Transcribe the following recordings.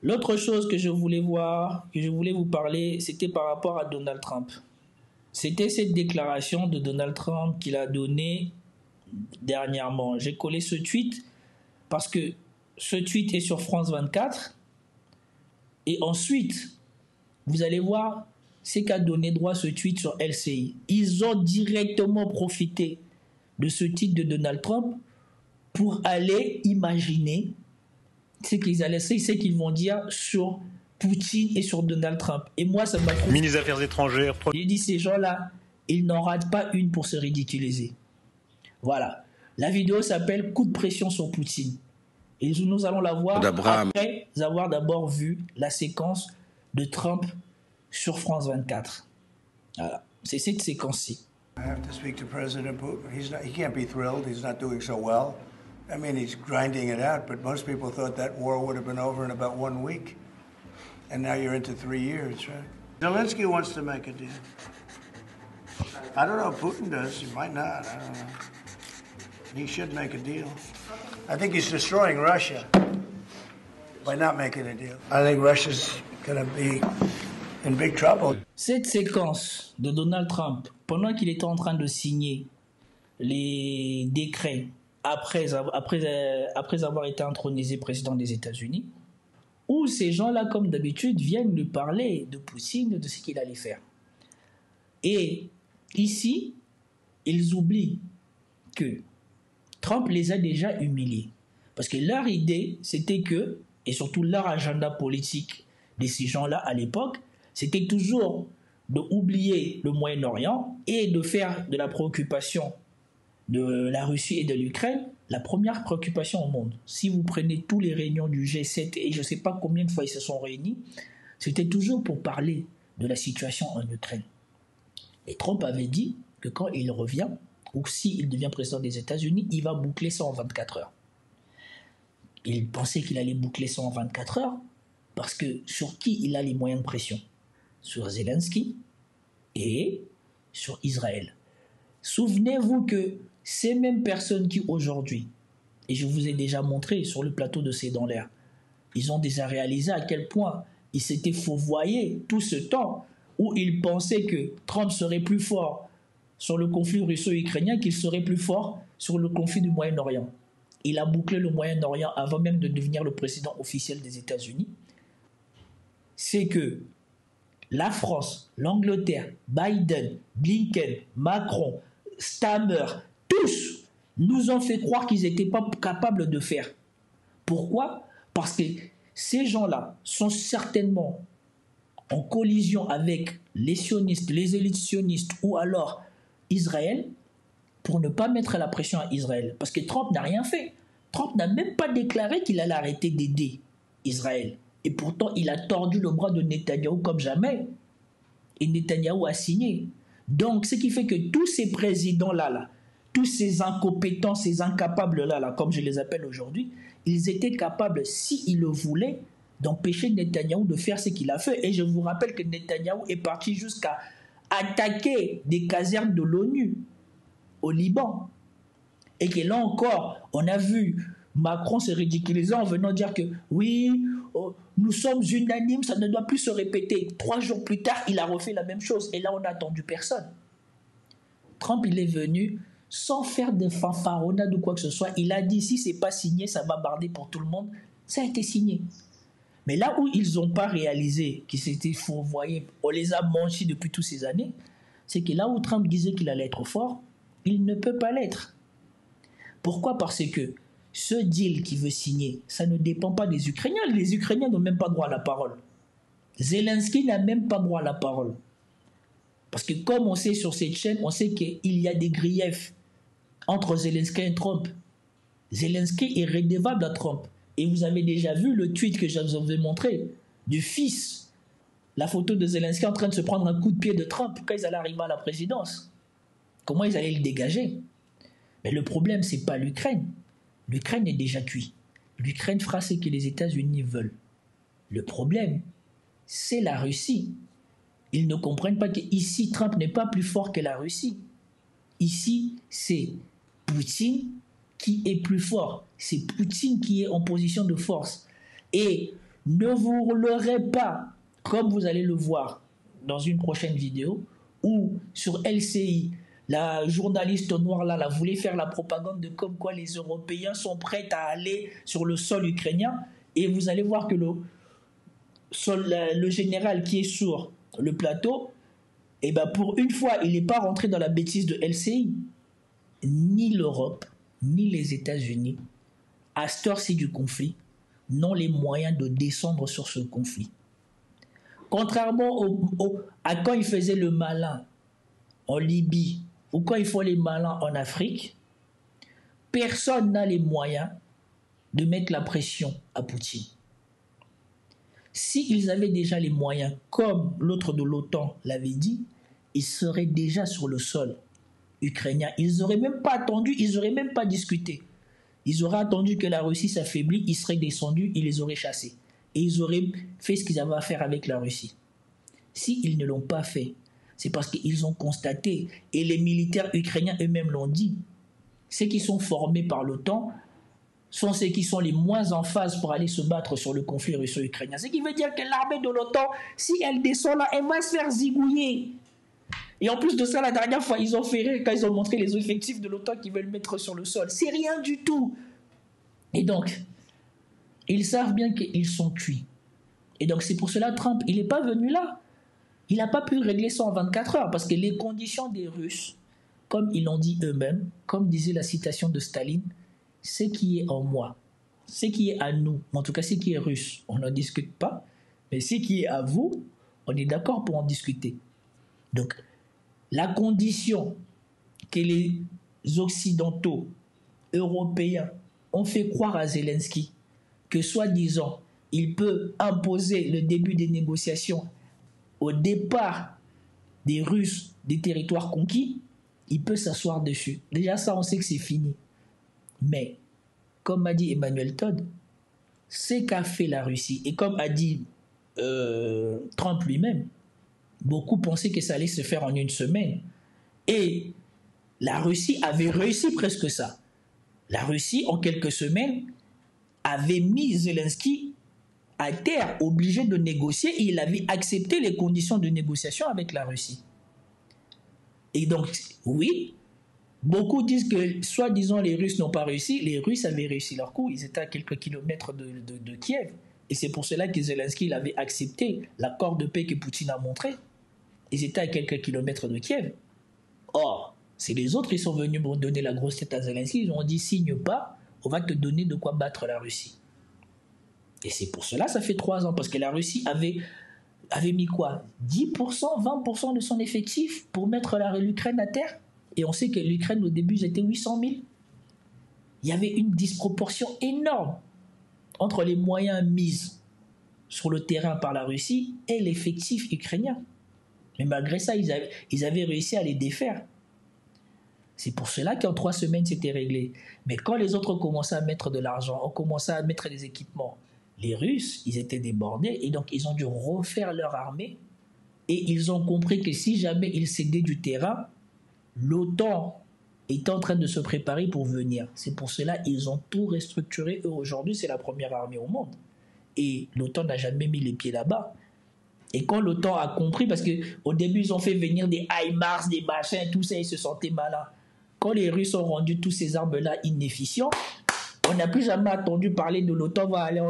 L'autre chose que je voulais vous parler, c'était par rapport à Donald Trump. C'était cette déclaration de Donald Trump qu'il a donnée dernièrement. J'ai collé ce tweet parce que ce tweet est sur France 24. Et ensuite, vous allez voir ce qu'a donné droit ce tweet sur LCI. Ils ont directement profité de ce tweet de Donald Trump pour aller imaginer ce qu'ils vont dire sur Poutine et sur Donald Trump. Et moi, ça m'a trouvé... Ministre des Affaires étrangères... J'ai dit, ces gens-là, ils n'en ratent pas une pour se ridiculiser. Voilà. La vidéo s'appelle « Coup de pression sur Poutine ». Et nous allons la voir après avoir d'abord vu la séquence de Trump sur France 24. Voilà. C'est cette séquence-ci. I have to speak to President Putin. He can't be thrilled. He's not doing so well. I mean, he's grinding it out, but most people thought that war would have been over in about 1 week. And now you're into 3 years, right? Zelensky wants to make a deal. I don't know if Putin does. He might not. I don't know. He should make a deal. I think he's destroying Russia by not making a deal. I think Russia's going to be in big trouble. Cette séquence de Donald Trump, pendant qu'il était en train de signer les décrets après avoir été intronisé président des États-Unis, où ces gens-là, comme d'habitude, viennent lui parler de Poutine, de ce qu'il allait faire. Et ici, ils oublient que Trump les a déjà humiliés. Parce que leur idée, c'était que, et surtout leur agenda politique de ces gens-là à l'époque, c'était toujours d'oublier le Moyen-Orient et de faire de la préoccupation de la Russie et de l'Ukraine la première préoccupation au monde. Si vous prenez tous les réunions du G7, et je ne sais pas combien de fois ils se sont réunis, c'était toujours pour parler de la situation en Ukraine. Et Trump avait dit que quand il revient, ou s'il devient président des États-Unis, il va boucler ça en 24 heures. Il pensait qu'il allait boucler ça en 24 heures parce que sur qui il a les moyens de pression? Sur Zelensky et sur Israël. Souvenez-vous que ces mêmes personnes qui aujourd'hui, et je vous ai déjà montré sur le plateau de C'est dans l'air, ils ont déjà réalisé à quel point ils s'étaient fourvoyés tout ce temps où ils pensaient que Trump serait plus fort sur le conflit russo-ukrainien qu'il serait plus fort sur le conflit du Moyen-Orient. Il a bouclé le Moyen-Orient avant même de devenir le président officiel des États-Unis. C'est que la France, l'Angleterre, Biden, Blinken, Macron, Stammer, tous nous ont fait croire qu'ils n'étaient pas capables de faire. Pourquoi? Parce que ces gens-là sont certainement en collision avec les sionistes, les élites sionistes ou alors Israël pour ne pas mettre la pression à Israël. Parce que Trump n'a rien fait. Trump n'a même pas déclaré qu'il allait arrêter d'aider Israël. Et pourtant, il a tordu le bras de Netanyahou comme jamais. Et Netanyahou a signé. Donc, ce qui fait que tous ces présidents-là, tous ces incompétents, ces incapables-là, comme je les appelle aujourd'hui, ils étaient capables, s'ils le voulaient, d'empêcher Netanyahou de faire ce qu'il a fait. Et je vous rappelle que Netanyahou est parti jusqu'à attaquer des casernes de l'ONU au Liban. Et que là encore, on a vu Macron se ridiculiser en venant dire que oui, nous sommes unanimes, ça ne doit plus se répéter. 3 jours plus tard, il a refait la même chose. Et là, on n'a attendu personne. Trump, il est venu sans faire de fanfaronnade ou quoi que ce soit. Il a dit, si ce n'est pas signé, ça va barder pour tout le monde. Ça a été signé. Mais là où ils n'ont pas réalisé qu'ils s'étaient fourvoyés, on les a mangés depuis toutes ces années, c'est que là où Trump disait qu'il allait être fort, il ne peut pas l'être. Pourquoi? Parce que ce deal qu'il veut signer, ça ne dépend pas des Ukrainiens. Les Ukrainiens n'ont même pas droit à la parole. Zelensky n'a même pas droit à la parole. Parce que comme on sait sur cette chaîne, on sait qu'il y a des griefs entre Zelensky et Trump. Zelensky est redevable à Trump. Et vous avez déjà vu le tweet que je vous avais montré du fils, la photo de Zelensky en train de se prendre un coup de pied de Trump quand ils allaient arriver à la présidence. Comment ils allaient le dégager? Mais le problème, ce n'est pas l'Ukraine. L'Ukraine est déjà cuite. L'Ukraine fera ce que les États-Unis veulent. Le problème, c'est la Russie. Ils ne comprennent pas qu'ici, Trump n'est pas plus fort que la Russie. Ici, c'est Poutine qui est plus fort. C'est Poutine qui est en position de force. Et ne vous leurrez pas, comme vous allez le voir dans une prochaine vidéo, où sur LCI, la journaliste noire là voulait faire la propagande de comme quoi les Européens sont prêts à aller sur le sol ukrainien, et vous allez voir que le général qui est sur le plateau, et ben pour une fois, il n'est pas rentré dans la bêtise de LCI. Ni l'Europe, ni les États-Unis, à cette heure-ci du conflit, n'ont les moyens de descendre sur ce conflit. Contrairement à quand ils faisaient le malin en Libye ou quand ils font les malins en Afrique, personne n'a les moyens de mettre la pression à Poutine. S'ils avaient déjà les moyens, comme l'autre de l'OTAN l'avait dit, ils seraient déjà sur le sol ukrainien. Ils n'auraient même pas attendu, ils n'auraient même pas discuté. Ils auraient attendu que la Russie s'affaiblit, ils seraient descendus, ils les auraient chassés. Et ils auraient fait ce qu'ils avaient à faire avec la Russie. S'ils ne l'ont pas fait, c'est parce qu'ils ont constaté, et les militaires ukrainiens eux-mêmes l'ont dit, ceux qui sont formés par l'OTAN sont ceux qui sont les moins en phase pour aller se battre sur le conflit russo-ukrainien. Ce qui veut dire que l'armée de l'OTAN, si elle descend là, elle va se faire zigouiller. Et en plus de ça, la dernière fois, ils ont fait rire quand ils ont montré les effectifs de l'OTAN qu'ils veulent mettre sur le sol. C'est rien du tout. Et donc, ils savent bien qu'ils sont cuits. Et donc, c'est pour cela que Trump, il n'est pas venu là. Il n'a pas pu régler ça en 24 heures parce que les conditions des Russes, comme ils l'ont dit eux-mêmes, comme disait la citation de Staline, ce qui est en moi, ce qui est à nous, en tout cas ce qui est russe, on n'en discute pas, mais ce qui est à vous, on est d'accord pour en discuter. Donc, la condition que les Occidentaux, Européens, ont fait croire à Zelensky que, soi-disant, il peut imposer le début des négociations au départ des Russes des territoires conquis, il peut s'asseoir dessus. Déjà, ça, on sait que c'est fini. Mais, comme a dit Emmanuel Todd, ce qu'a fait la Russie, et comme a dit Trump lui-même, beaucoup pensaient que ça allait se faire en une semaine. Et la Russie avait réussi presque ça. La Russie, en quelques semaines, avait mis Zelensky à terre, obligé de négocier, et il avait accepté les conditions de négociation avec la Russie. Et donc, oui, beaucoup disent que, soi-disant, les Russes n'ont pas réussi. Les Russes avaient réussi leur coup. Ils étaient à quelques kilomètres de Kiev. Et c'est pour cela que Zelensky avait accepté l'accord de paix que Poutine a montré. Ils étaient à quelques kilomètres de Kiev. Or, c'est les autres qui sont venus pour donner la grosse tête à Zelensky. Ils ont dit, signe pas, on va te donner de quoi battre la Russie. Et c'est pour cela, ça fait 3 ans, parce que la Russie avait mis quoi, 10%, 20% de son effectif pour mettre l'Ukraine à terre. Et on sait que l'Ukraine, au début, c'était 800 000. Il y avait une disproportion énorme entre les moyens mis sur le terrain par la Russie et l'effectif ukrainien. Mais malgré ça, ils avaient réussi à les défaire. C'est pour cela qu'en 3 semaines, c'était réglé. Mais quand les autres ont commencé à mettre de l'argent, ont commencé à mettre des équipements, les Russes, ils étaient débordés et donc ils ont dû refaire leur armée et ils ont compris que si jamais ils cédaient du terrain, l'OTAN est en train de se préparer pour venir. C'est pour cela qu'ils ont tout restructuré. Aujourd'hui, c'est la première armée au monde. Et l'OTAN n'a jamais mis les pieds là-bas. Et quand l'OTAN a compris, parce qu'au début, ils ont fait venir des HIMARS, des machins, tout ça, ils se sentaient malins. Quand les Russes ont rendu tous ces armes-là inefficients, on n'a plus jamais entendu parler de l'OTAN va aller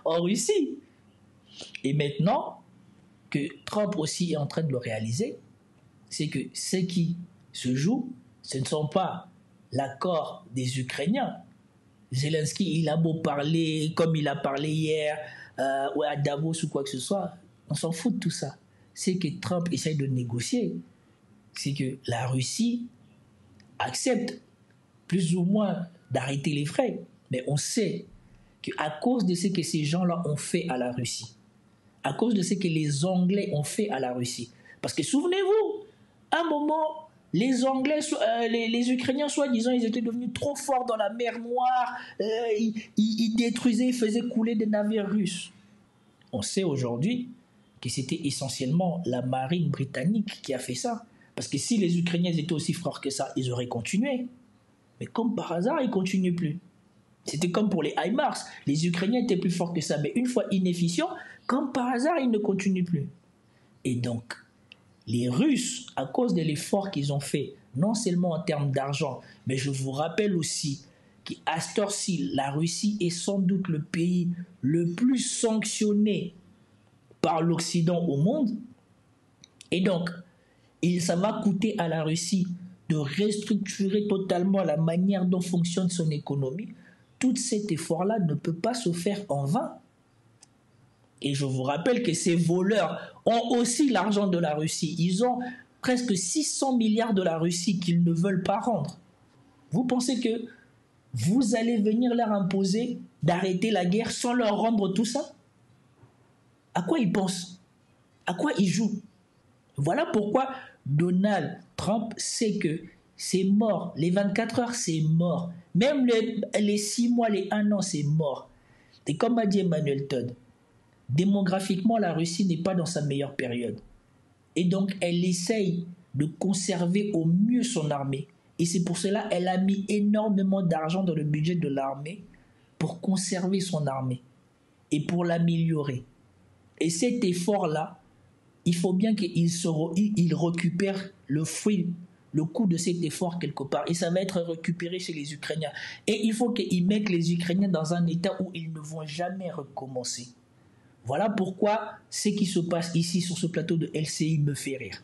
en Russie. Et maintenant que Trump aussi est en train de le réaliser, c'est que ce qui se joue, ce ne sont pas l'accord des Ukrainiens. Zelensky, il a beau parler comme il a parlé hier à Davos ou quoi que ce soit, on s'en fout de tout ça. C'est que Trump essaye de négocier. C'est que la Russie accepte plus ou moins d'arrêter les frais. Mais on sait qu'à cause de ce que ces gens-là ont fait à la Russie, à cause de ce que les Anglais ont fait à la Russie, parce que souvenez-vous, à un moment, les Anglais, les Ukrainiens, soi-disant, ils étaient devenus trop forts dans la mer Noire, ils détruisaient, ils faisaient couler des navires russes. On sait aujourd'hui que c'était essentiellement la marine britannique qui a fait ça. Parce que si les Ukrainiens étaient aussi forts que ça, ils auraient continué. Mais comme par hasard, ils ne continuent plus. C'était comme pour les HIMARS. Les Ukrainiens étaient plus forts que ça, mais une fois inefficients, comme par hasard, ils ne continuent plus. Et donc, les Russes, à cause de l'effort qu'ils ont fait, non seulement en termes d'argent, mais je vous rappelle aussi qu'à cette heure-ci, la Russie est sans doute le pays le plus sanctionné par l'Occident au monde. Et donc, ça va coûter à la Russie de restructurer totalement la manière dont fonctionne son économie. Tout cet effort-là ne peut pas se faire en vain. Et je vous rappelle que ces voleurs ont aussi l'argent de la Russie. Ils ont presque 600 milliards de la Russie qu'ils ne veulent pas rendre. Vous pensez que vous allez venir leur imposer d'arrêter la guerre sans leur rendre tout ça? À quoi ils pensent? À quoi ils jouent? Voilà pourquoi Donald Trump sait que c'est mort. Les 24 heures, c'est mort. Même les 6 mois, les 1 an, c'est mort. Et comme a dit Emmanuel Todd, démographiquement, la Russie n'est pas dans sa meilleure période. Et donc, elle essaye de conserver au mieux son armée. Et c'est pour cela qu'elle a mis énormément d'argent dans le budget de l'armée pour conserver son armée et pour l'améliorer. Et cet effort-là, il faut bien qu'il récupère le fruit, le coût de cet effort quelque part. Et ça va être récupéré chez les Ukrainiens. Et il faut qu'ils mettent les Ukrainiens dans un état où ils ne vont jamais recommencer. Voilà pourquoi ce qui se passe ici sur ce plateau de LCI me fait rire.